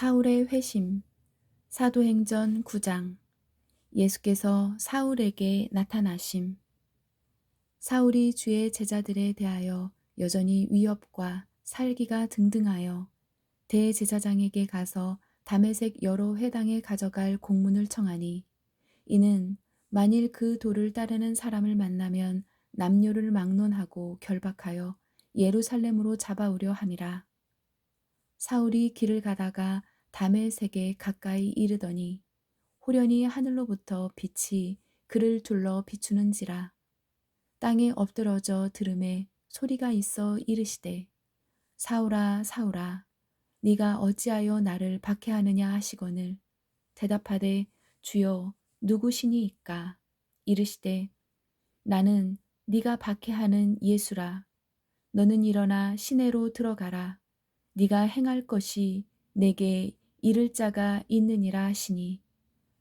사울의 회심. 사도행전 9장. 예수께서 사울에게 나타나심. 사울이 주의 제자들에 대하여 여전히 위협과 살기가 등등하여 대제사장에게 가서 다메섹 여러 회당에 가져갈 공문을 청하니, 이는 만일 그 도를 따르는 사람을 만나면 남녀를 막론하고 결박하여 예루살렘으로 잡아오려 함이라. 사울이 길을 가다가 다메섹에 가까이 이르더니 호련히 하늘로부터 빛이 그를 둘러 비추는지라. 땅에 엎드러져 들음에 소리가 있어 이르시되, 사울아 사울아, 네가 어찌하여 나를 박해하느냐 하시거늘, 대답하되, 주여 누구시니이까? 이르시되, 나는 네가 박해하는 예수라. 너는 일어나 시내로 들어가라. 네가 행할 것이 내게 이를 자가 있느니라 하시니,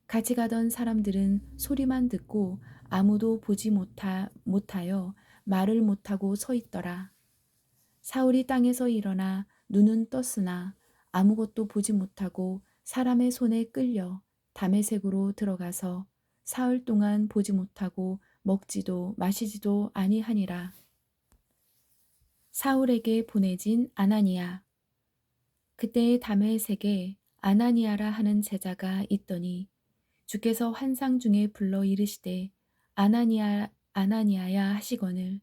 같이 가던 사람들은 소리만 듣고 아무도 보지 못하여 말을 못하고 서 있더라. 사울이 땅에서 일어나 눈은 떴으나 아무것도 보지 못하고 사람의 손에 끌려 다메섹으로 들어가서 사흘 동안 보지 못하고 먹지도 마시지도 아니하니라. 사울에게 보내진 아나니아. 그때에 다메섹에 아나니아라 하는 제자가 있더니 주께서 환상 중에 불러 이르시되, 아나니아 아나니아야 하시거늘,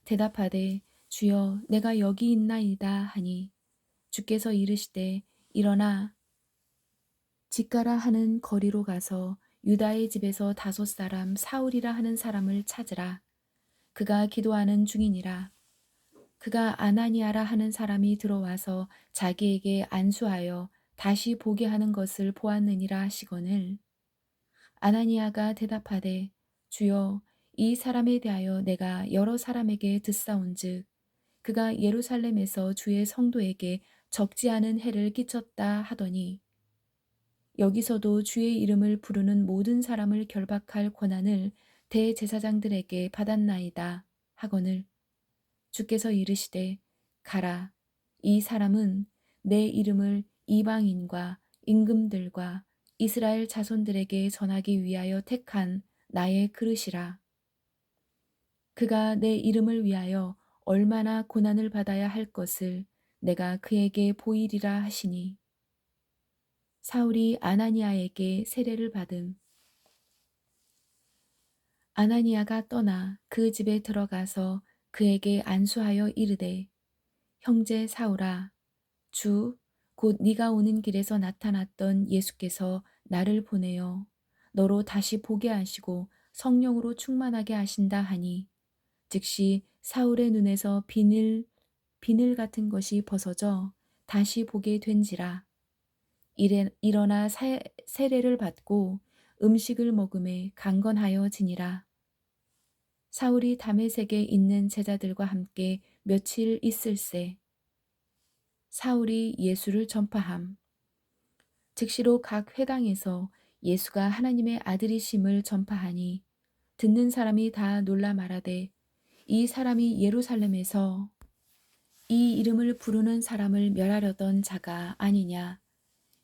대답하되, 주여 내가 여기 있나이다 하니, 주께서 이르시되, 일어나 직가라 하는 거리로 가서 유다의 집에서 5 사람 사울이라 하는 사람을 찾으라. 그가 기도하는 중이니라. 그가 아나니아라 하는 사람이 들어와서 자기에게 안수하여 다시 보게 하는 것을 보았느니라 하시거늘, 아나니아가 대답하되, 주여 이 사람에 대하여 내가 여러 사람에게 듣사온즉 그가 예루살렘에서 주의 성도에게 적지 않은 해를 끼쳤다 하더니, 여기서도 주의 이름을 부르는 모든 사람을 결박할 권한을 대제사장들에게 받았나이다 하거늘, 주께서 이르시되, 가라. 이 사람은 내 이름을 이방인과 임금들과 이스라엘 자손들에게 전하기 위하여 택한 나의 그릇이라. 그가 내 이름을 위하여 얼마나 고난을 받아야 할 것을 내가 그에게 보이리라 하시니, 사울이 아나니아에게 세례를 받음. 아나니아가 떠나 그 집에 들어가서 그에게 안수하여 이르되, 형제 사울아, 주 곧 네가 오는 길에서 나타났던 예수께서 나를 보내어 너로 다시 보게 하시고 성령으로 충만하게 하신다 하니, 즉시 사울의 눈에서 비늘 같은 것이 벗어져 다시 보게 된지라. 일어나 세례를 받고 음식을 먹음에 강건하여 지니라. 사울이 다메섹에 있는 제자들과 함께 며칠 있을새 사울이 예수를 전파함. 즉시로 각 회당에서 예수가 하나님의 아들이심을 전파하니, 듣는 사람이 다 놀라 말하되, 이 사람이 예루살렘에서 이 이름을 부르는 사람을 멸하려던 자가 아니냐.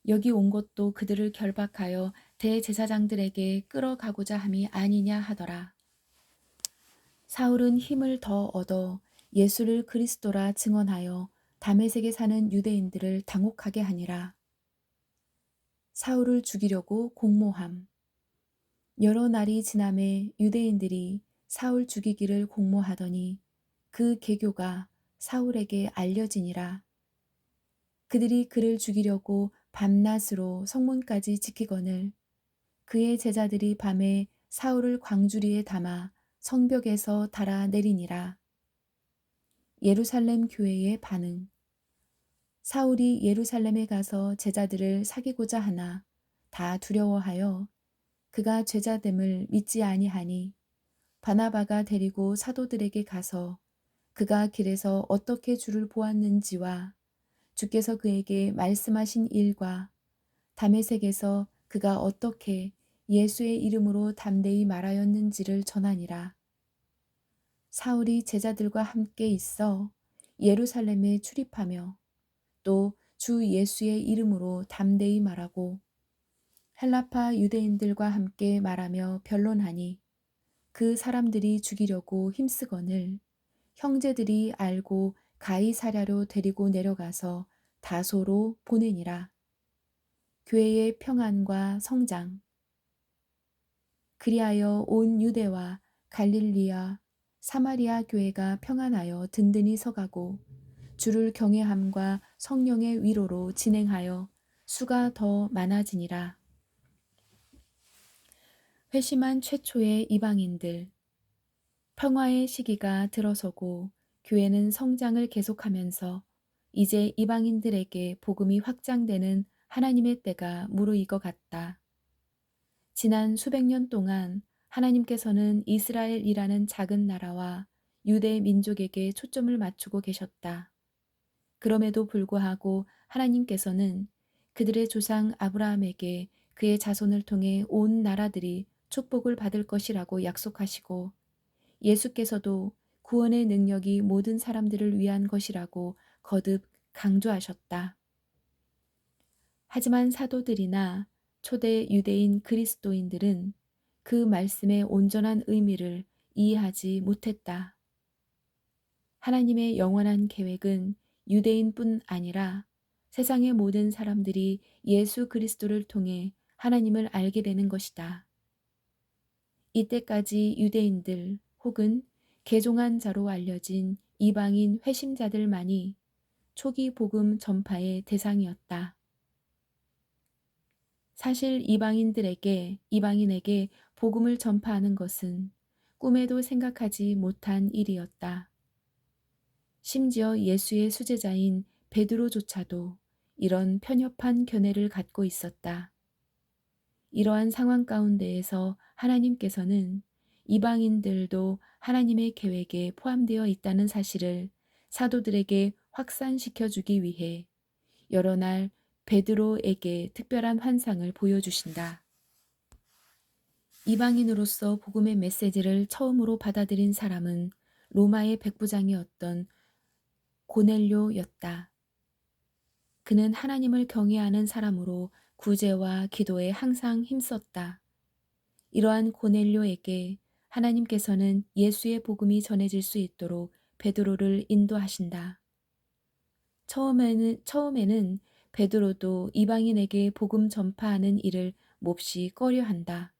여기 온 것도 그들을 결박하여 대제사장들에게 끌어가고자 함이 아니냐 하더라. 사울은 힘을 더 얻어 예수를 그리스도라 증언하여 다메섹에 사는 유대인들을 당혹하게 하니라. 사울을 죽이려고 공모함. 여러 날이 지남에 유대인들이 사울 죽이기를 공모하더니 그 계교가 사울에게 알려지니라. 그들이 그를 죽이려고 밤낮으로 성문까지 지키거늘, 그의 제자들이 밤에 사울을 광주리에 담아 성벽에서 달아 내리니라. 예루살렘 교회의 반응. 사울이 예루살렘에 가서 제자들을 사귀고자 하나 다 두려워하여 그가 죄자됨을 믿지 아니하니, 바나바가 데리고 사도들에게 가서 그가 길에서 어떻게 주를 보았는지와 주께서 그에게 말씀하신 일과 다메섹에서 그가 어떻게 예수의 이름으로 담대히 말하였는지를 전하니라. 사울이 제자들과 함께 있어 예루살렘에 출입하며 또 주 예수의 이름으로 담대히 말하고 헬라파 유대인들과 함께 말하며 변론하니 그 사람들이 죽이려고 힘쓰거늘 형제들이 알고 가이사랴로 데리고 내려가서 다소로 보내니라. 교회의 평안과 성장 그리하여 온 유대와 갈릴리와 사마리아 교회가 평안하여 든든히 서가고 주를 경외함과 성령의 위로로 진행하여 수가 더 많아지니라. 회심한 최초의 이방인들 평화의 시기가 들어서고 교회는 성장을 계속하면서 이제 이방인들에게 복음이 확장되는 하나님의 때가 무르익은 것 같다. 지난 수백 년 동안 하나님께서는 이스라엘이라는 작은 나라와 유대 민족에게 초점을 맞추고 계셨다. 그럼에도 불구하고 하나님께서는 그들의 조상 아브라함에게 그의 자손을 통해 온 나라들이 축복을 받을 것이라고 약속하시고 예수께서도 구원의 능력이 모든 사람들을 위한 것이라고 거듭 강조하셨다. 하지만 사도들이나 초대 유대인 그리스도인들은 그 말씀의 온전한 의미를 이해하지 못했다. 하나님의 영원한 계획은 유대인뿐 아니라 세상의 모든 사람들이 예수 그리스도를 통해 하나님을 알게 되는 것이다. 이때까지 유대인들 혹은 개종한 자로 알려진 이방인 회심자들만이 초기 복음 전파의 대상이었다. 사실 이방인에게 복음을 전파하는 것은 꿈에도 생각하지 못한 일이었다. 심지어 예수의 수제자인 베드로조차도 이런 편협한 견해를 갖고 있었다. 이러한 상황 가운데에서 하나님께서는 이방인들도 하나님의 계획에 포함되어 있다는 사실을 사도들에게 확산시켜 주기 위해 여러 날 베드로에게 특별한 환상을 보여주신다. 이방인으로서 복음의 메시지를 처음으로 받아들인 사람은 로마의 백부장이었던 고넬료였다. 그는 하나님을 경외하는 사람으로 구제와 기도에 항상 힘썼다. 이러한 고넬료에게 하나님께서는 예수의 복음이 전해질 수 있도록 베드로를 인도하신다. 처음에는 베드로도 이방인에게 복음 전파하는 일을 몹시 꺼려한다.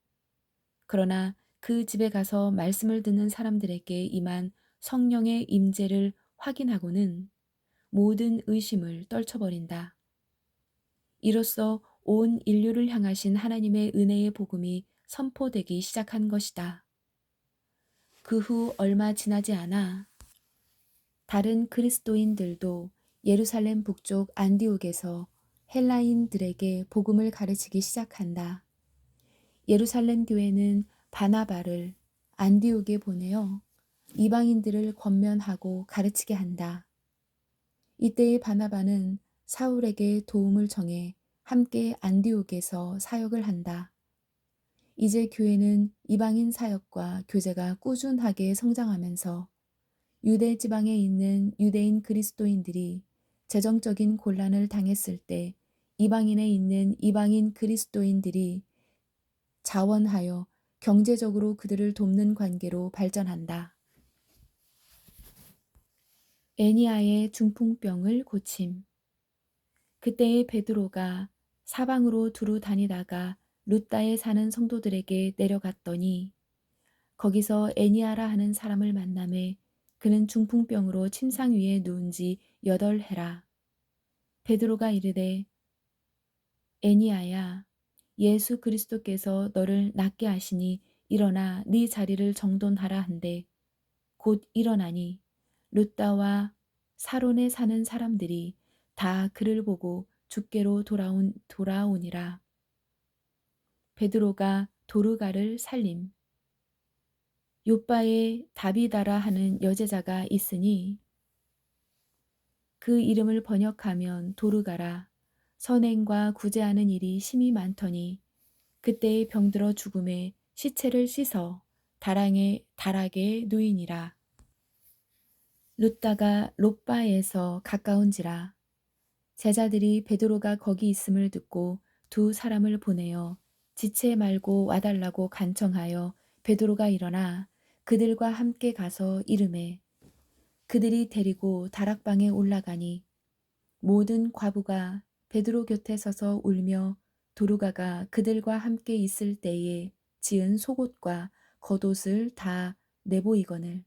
그러나 그 집에 가서 말씀을 듣는 사람들에게 임한 성령의 임재를 확인하고는 모든 의심을 떨쳐버린다. 이로써 온 인류를 향하신 하나님의 은혜의 복음이 선포되기 시작한 것이다. 그 후 얼마 지나지 않아 다른 그리스도인들도 예루살렘 북쪽 안디옥에서 헬라인들에게 복음을 가르치기 시작한다. 예루살렘 교회는 바나바를 안디옥에 보내어 이방인들을 권면하고 가르치게 한다. 이때의 바나바는 사울에게 도움을 청해 함께 안디옥에서 사역을 한다. 이제 교회는 이방인 사역과 교제가 꾸준하게 성장하면서 유대 지방에 있는 유대인 그리스도인들이 재정적인 곤란을 당했을 때 이방인에 있는 이방인 그리스도인들이 자원하여 경제적으로 그들을 돕는 관계로 발전한다. 애니아의 중풍병을 고침. 그때의 베드로가 사방으로 두루 다니다가 루따에 사는 성도들에게 내려갔더니 거기서 애니아라 하는 사람을 만남에 그는 중풍병으로 침상 위에 누운 지 8해라. 베드로가 이르되 애니아야 예수 그리스도께서 너를 낫게 하시니 일어나 네 자리를 정돈하라 한데 곧 일어나니 루따와 사론에 사는 사람들이 다 그를 보고 주께로 돌아오니라. 베드로가 도르가를 살림. 요바에 다비다라 하는 여제자가 있으니 그 이름을 번역하면 도르가라. 선행과 구제하는 일이 심히 많더니 그때의 병들어 죽음에 시체를 씻어 다락에 누이니라. 루따가 롯바에서 가까운지라. 제자들이 베드로가 거기 있음을 듣고 두 사람을 보내어 지체 말고 와달라고 간청하여 베드로가 일어나 그들과 함께 가서 이르매 그들이 데리고 다락방에 올라가니 모든 과부가 베드로 곁에 서서 울며 도르가가 그들과 함께 있을 때에 지은 속옷과 겉옷을 다 내보이거늘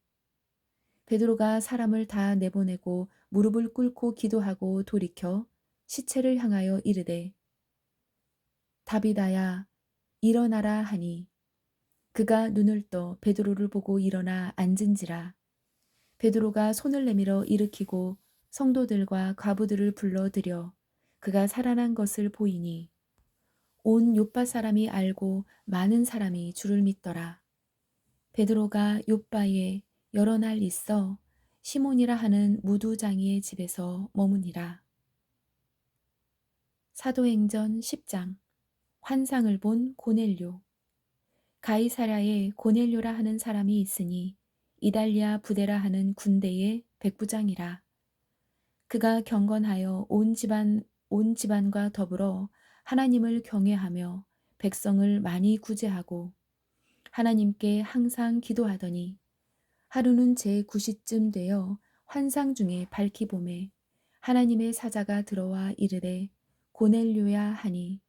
베드로가 사람을 다 내보내고 무릎을 꿇고 기도하고 돌이켜 시체를 향하여 이르되 다비다야 일어나라 하니 그가 눈을 떠 베드로를 보고 일어나 앉은지라 베드로가 손을 내밀어 일으키고 성도들과 과부들을 불러들여 그가 살아난 것을 보이니 온 요빠 사람이 알고 많은 사람이 주를 믿더라. 베드로가 요빠에 여러 날 있어 시몬이라 하는 무두장이의 집에서 머무니라. 사도행전 10장 환상을 본 고넬료 가이사랴에 고넬료라 하는 사람이 있으니 이달리아 부대라 하는 군대의 백부장이라. 그가 경건하여 온 집안과 더불어 하나님을 경외하며 백성을 많이 구제하고 하나님께 항상 기도하더니 하루는 제9시쯤 되어 환상 중에 밝히 보매 하나님의 사자가 들어와 이르되 고넬료야 하니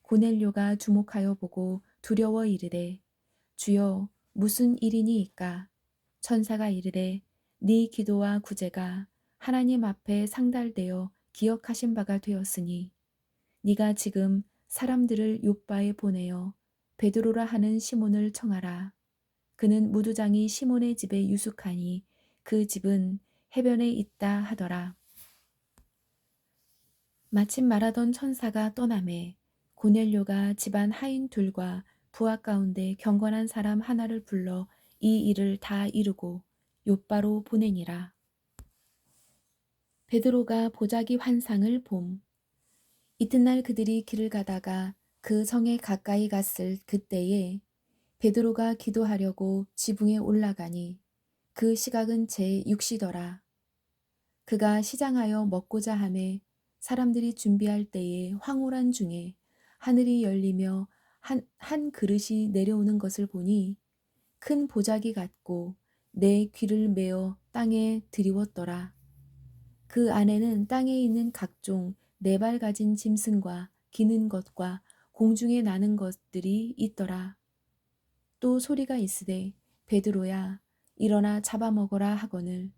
고넬료가 주목하여 보고 두려워 이르되 주여 무슨 일이니이까 천사가 이르되 네 기도와 구제가 하나님 앞에 상달되어 기억하신 바가 되었으니 네가 지금 사람들을 요바에 보내어 베드로라 하는 시몬을 청하라. 그는 무두장이 시몬의 집에 유숙하니 그 집은 해변에 있다 하더라. 마침 말하던 천사가 떠나매 고넬료가 집안 하인 둘과 부하 가운데 경건한 사람 하나를 불러 이 일을 다 이루고 요바로 보내니라. 베드로가 보자기 환상을 봄. 이튿날 그들이 길을 가다가 그 성에 가까이 갔을 그때에 베드로가 기도하려고 지붕에 올라가니 그 시각은 제6시더라. 그가 시장하여 먹고자 하매 사람들이 준비할 때에 황홀한 중에 하늘이 열리며 한 그릇이 내려오는 것을 보니 큰 보자기 같고 내 귀를 메어 땅에 드리웠더라. 그 안에는 땅에 있는 각종 네 발 가진 짐승과 기는 것과 공중에 나는 것들이 있더라. 또 소리가 있으되 베드로야 일어나 잡아먹어라 하거늘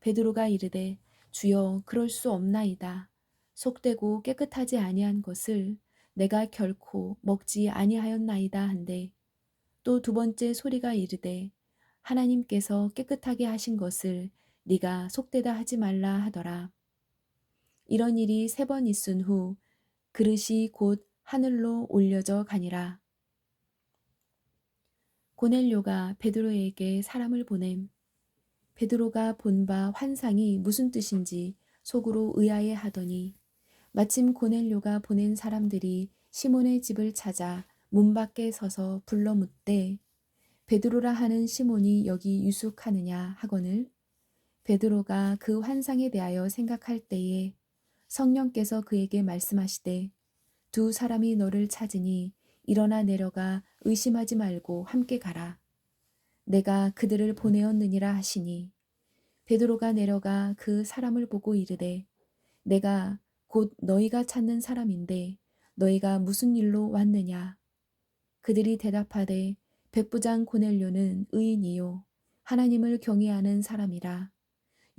베드로가 이르되 주여 그럴 수 없나이다. 속되고 깨끗하지 아니한 것을 내가 결코 먹지 아니하였나이다 한데 또 두 번째 소리가 이르되 하나님께서 깨끗하게 하신 것을 네가 속되다 하지 말라 하더라. 이런 일이 3번 있은 후 그릇이 곧 하늘로 올려져 가니라. 고넬료가 베드로에게 사람을 보냄. 베드로가 본 바 환상이 무슨 뜻인지 속으로 의아해 하더니 마침 고넬료가 보낸 사람들이 시몬의 집을 찾아 문 밖에 서서 불러 묻되 베드로라 하는 시몬이 여기 유숙하느냐 하거늘 베드로가 그 환상에 대하여 생각할 때에 성령께서 그에게 말씀하시되 두 사람이 너를 찾으니 일어나 내려가 의심하지 말고 함께 가라. 내가 그들을 보내었느니라 하시니 베드로가 내려가 그 사람을 보고 이르되 내가 곧 너희가 찾는 사람인데 너희가 무슨 일로 왔느냐. 그들이 대답하되 백부장 고넬료는 의인이요 하나님을 경외하는 사람이라.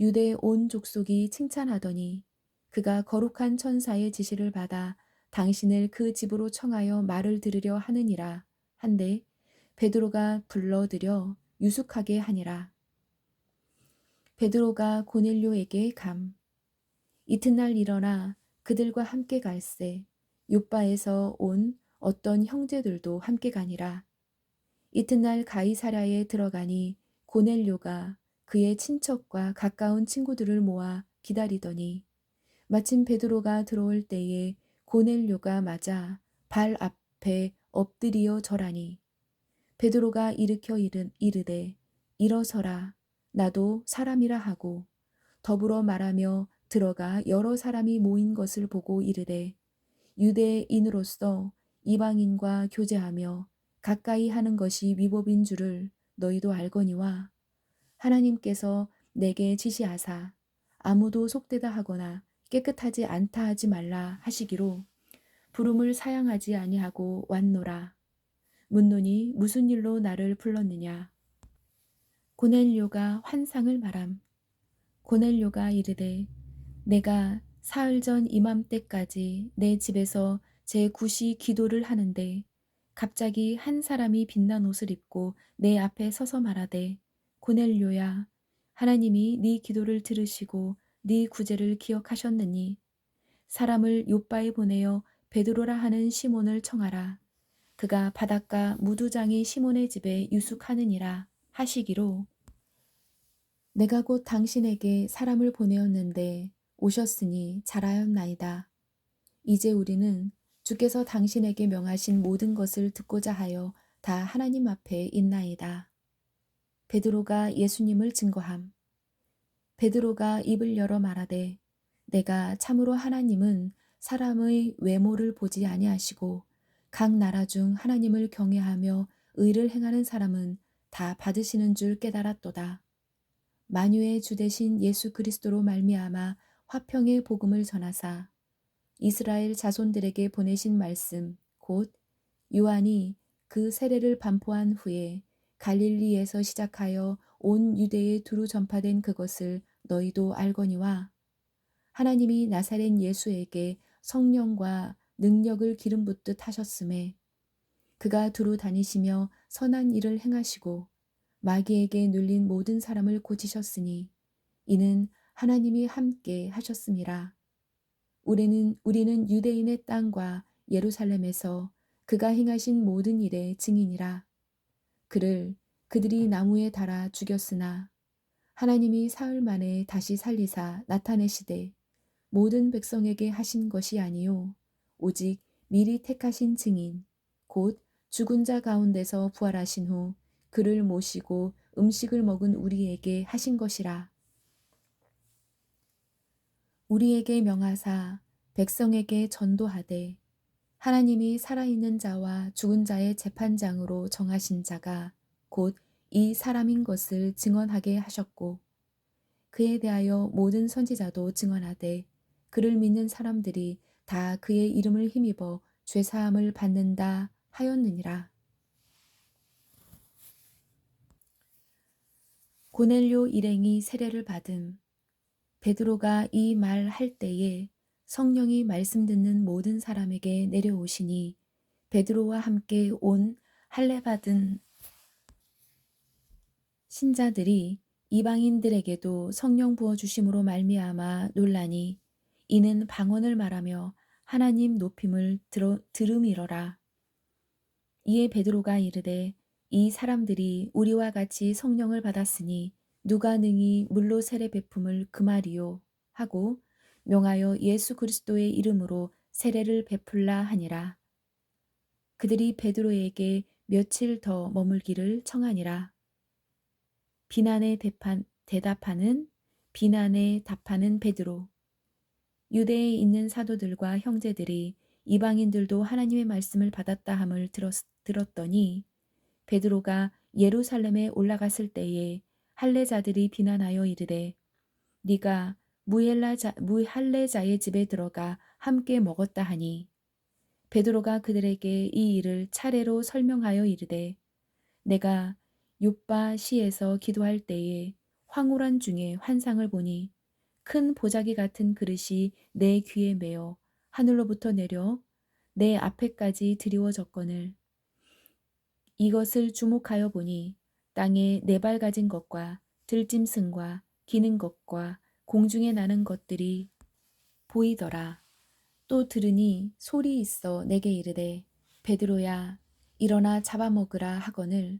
유대 온 족속이 칭찬하더니 그가 거룩한 천사의 지시를 받아 당신을 그 집으로 청하여 말을 들으려 하느니라 한데 베드로가 불러들여 유숙하게 하니라. 베드로가 고넬료에게 감. 이튿날 일어나 그들과 함께 갈새 요바에서 온 어떤 형제들도 함께 가니라. 이튿날 가이사랴에 들어가니 고넬료가 그의 친척과 가까운 친구들을 모아 기다리더니 마침 베드로가 들어올 때에 고넬료가 맞아 발 앞에 엎드리어 절하니 베드로가 일으켜 이르되 일어서라 나도 사람이라 하고 더불어 말하며 들어가 여러 사람이 모인 것을 보고 이르되 유대인으로서 이방인과 교제하며 가까이 하는 것이 위법인 줄을 너희도 알거니와 하나님께서 내게 지시하사 아무도 속되다 하거나 깨끗하지 않다 하지 말라 하시기로 부름을 사양하지 아니하고 왔노라. 묻노니 무슨 일로 나를 불렀느냐. 고넬료가 환상을 말함. 고넬료가 이르되 내가 사흘 전 이맘때까지 내 집에서 제 굿이 기도를 하는데 갑자기 한 사람이 빛난 옷을 입고 내 앞에 서서 말하되 고넬료야 하나님이 네 기도를 들으시고 네 구제를 기억하셨느니 사람을 요바에 보내어 베드로라 하는 시몬을 청하라. 그가 바닷가 무두장이 시몬의 집에 유숙하느니라 하시기로 내가 곧 당신에게 사람을 보내었는데 오셨으니 잘하였나이다. 이제 우리는 주께서 당신에게 명하신 모든 것을 듣고자 하여 다 하나님 앞에 있나이다. 베드로가 예수님을 증거함. 베드로가 입을 열어 말하되 내가 참으로 하나님은 사람의 외모를 보지 아니하시고 각 나라 중 하나님을 경외하며 의를 행하는 사람은 다 받으시는 줄 깨달았도다. 만유의 주 되신 예수 그리스도로 말미암아 화평의 복음을 전하사 이스라엘 자손들에게 보내신 말씀 곧 요한이 그 세례를 반포한 후에 갈릴리에서 시작하여 온 유대에 두루 전파된 그것을 너희도 알거니와 하나님이 나사렛 예수에게 성령과 능력을 기름 붓듯 하셨음에 그가 두루 다니시며 선한 일을 행하시고 마귀에게 눌린 모든 사람을 고치셨으니 이는 하나님이 함께 하셨음이라. 우리는 유대인의 땅과 예루살렘에서 그가 행하신 모든 일의 증인이라. 그를 그들이 나무에 달아 죽였으나 하나님이 사흘 만에 다시 살리사 나타내시되 모든 백성에게 하신 것이 아니요 오직 미리 택하신 증인 곧 죽은 자 가운데서 부활하신 후 그를 모시고 음식을 먹은 우리에게 하신 것이라. 우리에게 명하사 백성에게 전도하되 하나님이 살아있는 자와 죽은 자의 재판장으로 정하신 자가 곧 이 사람인 것을 증언하게 하셨고 그에 대하여 모든 선지자도 증언하되 그를 믿는 사람들이 다 그의 이름을 힘입어 죄사함을 받는다 하였느니라. 고넬료 일행이 세례를 받음. 베드로가 이 말 할 때에 성령이 말씀 듣는 모든 사람에게 내려오시니 베드로와 함께 온 할례 받은 신자들이 이방인들에게도 성령 부어 주심으로 말미암아 놀라니 이는 방언을 말하며 하나님 높임을 들음이러라. 이에 베드로가 이르되 이 사람들이 우리와 같이 성령을 받았으니 누가 능히 물로 세례 베품을 금하리요 하고 명하여 예수 그리스도의 이름으로 세례를 베풀라 하니라. 그들이 베드로에게 며칠 더 머물기를 청하니라. 비난에 답하는 베드로. 유대에 있는 사도들과 형제들이 이방인들도 하나님의 말씀을 받았다 함을 들었더니 베드로가 예루살렘에 올라갔을 때에 할례자들이 비난하여 이르되 네가 무할례자의 집에 들어가 함께 먹었다 하니 베드로가 그들에게 이 일을 차례로 설명하여 이르되 내가 욥바 시에서 기도할 때에 황홀한 중에 환상을 보니 큰 보자기 같은 그릇이 내 귀에 매어 하늘로부터 내려 내 앞에까지 드리워졌거늘 이것을 주목하여 보니 땅에 네 발 가진 것과 들짐승과 기는 것과 공중에 나는 것들이 보이더라. 또 들으니 소리 있어 내게 이르되 베드로야 일어나 잡아먹으라 하거늘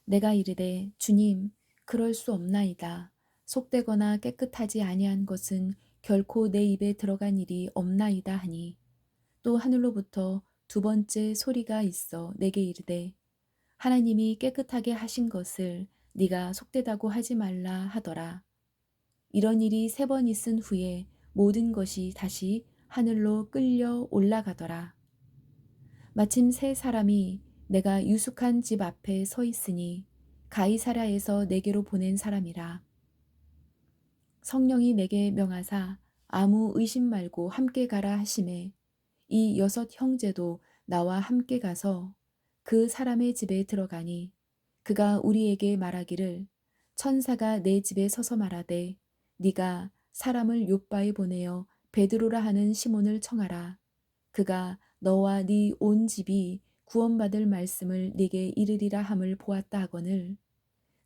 내가 이르되 주님 그럴 수 없나이다. 속되거나 깨끗하지 아니한 것은 결코 내 입에 들어간 일이 없나이다 하니 또 하늘로부터 두 번째 소리가 있어 내게 이르되 하나님이 깨끗하게 하신 것을 네가 속되다고 하지 말라 하더라. 이런 일이 3번 있은 후에 모든 것이 다시 하늘로 끌려 올라가더라. 마침 세 사람이 내가 유숙한 집 앞에 서 있으니 가이사랴에서 내게로 보낸 사람이라. 성령이 내게 명하사 아무 의심 말고 함께 가라 하시매 이 여섯 형제도 나와 함께 가서 그 사람의 집에 들어가니 그가 우리에게 말하기를 천사가 내 집에 서서 말하되 네가 사람을 요바에 보내어 베드로라 하는 시몬을 청하라. 그가 너와 네 온 집이 구원받을 말씀을 네게 이르리라 함을 보았다 하거늘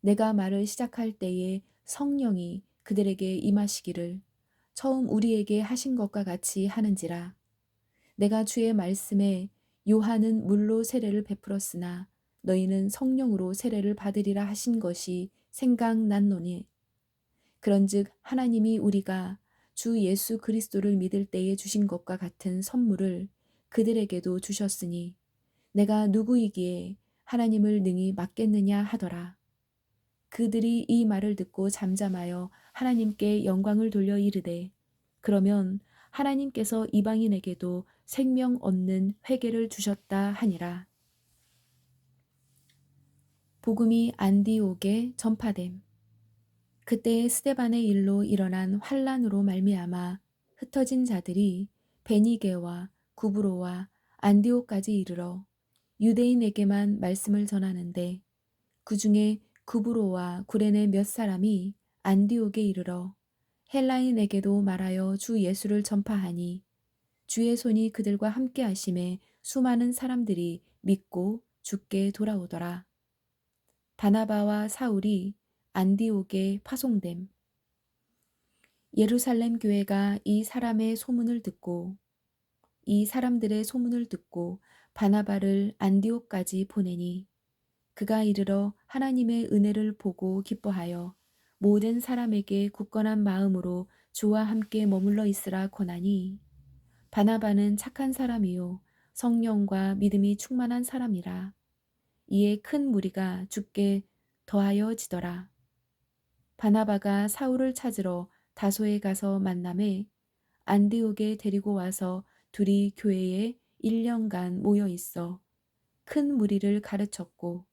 내가 말을 시작할 때에 성령이 그들에게 임하시기를 처음 우리에게 하신 것과 같이 하는지라. 내가 주의 말씀에 요한은 물로 세례를 베풀었으나 너희는 성령으로 세례를 받으리라 하신 것이 생각났노니 그런즉 하나님이 우리가 주 예수 그리스도를 믿을 때에 주신 것과 같은 선물을 그들에게도 주셨으니 내가 누구이기에 하나님을 능히 맡겠느냐 하더라. 그들이 이 말을 듣고 잠잠하여 하나님께 영광을 돌려 이르되 그러면 하나님께서 이방인에게도 생명 얻는 회개를 주셨다 하니라. 복음이 안디옥에 전파됨. 그때에 스데반의 일로 일어난 환란으로 말미암아 흩어진 자들이 베니게와 구브로와 안디옥까지 이르러 유대인에게만 말씀을 전하는데 그 중에 구브로와 구레네 몇 사람이 안디옥에 이르러 헬라인에게도 말하여 주 예수를 전파하니 주의 손이 그들과 함께 하심에 수많은 사람들이 믿고 주께 돌아오더라. 바나바와 사울이 안디옥에 파송됨. 예루살렘 교회가 이 사람들의 소문을 듣고 바나바를 안디옥까지 보내니 그가 이르러 하나님의 은혜를 보고 기뻐하여 모든 사람에게 굳건한 마음으로 주와 함께 머물러 있으라 권하니 바나바는 착한 사람이요 성령과 믿음이 충만한 사람이라. 이에 큰 무리가 주께 더하여지더라. 바나바가 사울을 찾으러 다소에 가서 만남에 안디옥에 데리고 와서 둘이 교회에 1년간 모여 있어 큰 무리를 가르쳤고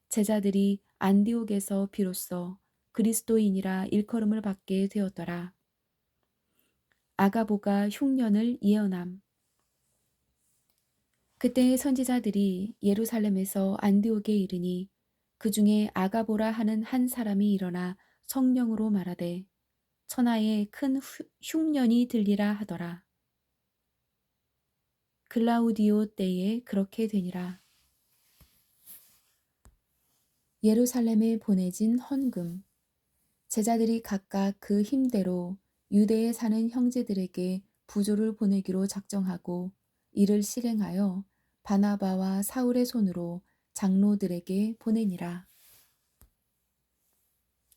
제자들이 안디옥에서 비로소 그리스도인이라 일컬음을 받게 되었더라. 아가보가 흉년을 예언함. 그때의 선지자들이 예루살렘에서 안디옥에 이르니 그 중에 아가보라 하는 한 사람이 일어나 성령으로 말하되 천하에 큰 흉년이 들리라 하더라. 글라우디오 때에 그렇게 되니라. 예루살렘에 보내진 헌금. 제자들이 각각 그 힘대로 유대에 사는 형제들에게 부조를 보내기로 작정하고 이를 실행하여 바나바와 사울의 손으로 장로들에게 보내니라.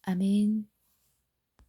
아멘.